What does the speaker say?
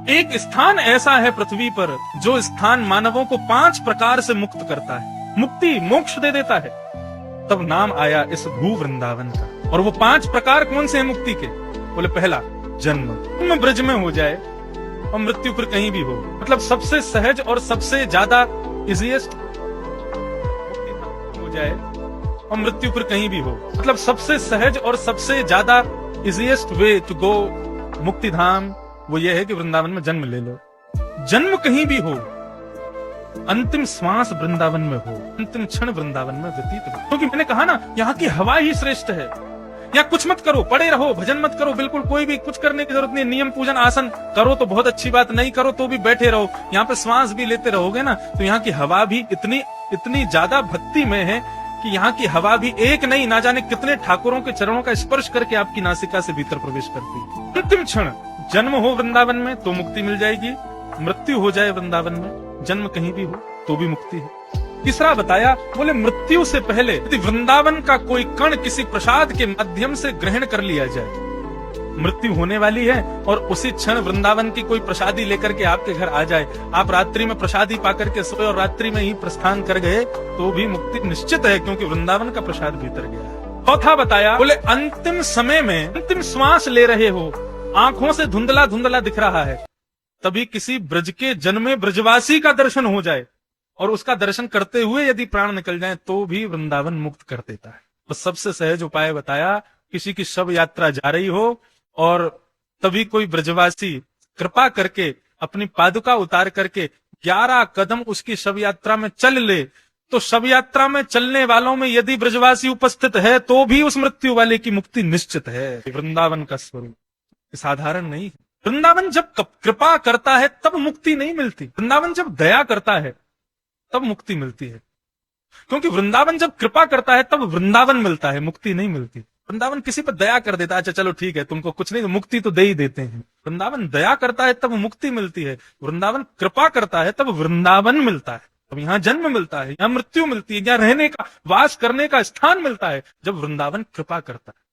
एक स्थान ऐसा है पृथ्वी पर जो स्थान मानवों को 5 प्रकार से मुक्त करता है, मुक्ति मोक्ष दे देता है। तब नाम आया इस भू वृंदावन का। और वो 5 प्रकार कौन से हैं मुक्ति के? बोले पहला जन्म ब्रज में हो जाए और मृत्यु फिर कहीं भी हो, मतलब सबसे सहज और सबसे ज्यादा इजीएस्ट हो जाए और मृत्यु फिर कहीं भी हो, मतलब सबसे सहज और सबसे ज्यादा इजीएस्ट वे टू गो मुक्ति धाम वो ये है कि वृंदावन में जन्म ले लो। जन्म कहीं भी हो, अंतिम श्वास वृंदावन में हो, अंतिम क्षण वृंदावन में व्यतीत हो। क्योंकि मैंने कहा ना, यहाँ की हवा ही श्रेष्ठ है। या कुछ मत करो, पड़े रहो, भजन मत करो, बिल्कुल कोई भी कुछ करने की जरूरत नहीं। नियम पूजन आसन करो तो बहुत अच्छी बात, नहीं करो तो भी बैठे रहो। यहाँ पे श्वास भी लेते रहोगे ना, तो यहाँ की हवा भी इतनी ज्यादा भक्ति में है कि यहाँ की हवा भी एक नहीं, ना जाने कितने ठाकुरों के चरणों का स्पर्श करके आपकी नासिका से भीतर प्रवेश करती है। अंतिम क्षण जन्म हो वृंदावन में तो मुक्ति मिल जाएगी, मृत्यु हो जाए वृंदावन में, जन्म कहीं भी हो तो भी मुक्ति है। तीसरा बताया, बोले मृत्यु से पहले यदि वृंदावन का कोई कण किसी प्रसाद के माध्यम से ग्रहण कर लिया जाए, मृत्यु होने वाली है और उसी क्षण वृंदावन की कोई प्रसादी लेकर के आपके घर आ जाए, आप रात्रि में प्रसादी पाकर के सोए और रात्रि में ही प्रस्थान कर गए, तो भी मुक्ति निश्चित है, क्योंकि वृंदावन का प्रसाद भीतर गया है। चौथा बताया, बोले अंतिम समय में अंतिम श्वास ले रहे हो, आंखों से धुंधला धुंधला दिख रहा है, तभी किसी ब्रज के जन्मे ब्रजवासी का दर्शन हो जाए और उसका दर्शन करते हुए यदि प्राण निकल जाए तो भी वृंदावन मुक्त कर देता है। तो सबसे सहज उपाय बताया, किसी की शव यात्रा जा रही हो और तभी कोई ब्रजवासी कृपा करके अपनी पादुका उतार करके 11 कदम उसकी शव यात्रा में चल ले, तो शव यात्रा में चलने वालों में यदि ब्रजवासी उपस्थित है तो भी उस मृत्यु वाले की मुक्ति निश्चित है। वृंदावन का स्वरूप साधारण नहीं है। वृंदावन जब कृपा करता है तब मुक्ति नहीं मिलती, वृंदावन जब दया करता है तब मुक्ति मिलती है। क्योंकि वृंदावन जब कृपा करता है तब वृंदावन मिलता है, मुक्ति नहीं मिलती। वृंदावन किसी पर दया कर देता है, अच्छा चलो ठीक है तुमको कुछ नहीं, तो मुक्ति तो दे ही देते हैं। वृंदावन दया करता है तब मुक्ति मिलती है, वृंदावन कृपा करता है तब वृंदावन मिलता है। अब यहाँ जन्म मिलता है, यहाँ मृत्यु मिलती है, यहाँ रहने का वास करने का स्थान मिलता है जब वृंदावन कृपा करता है।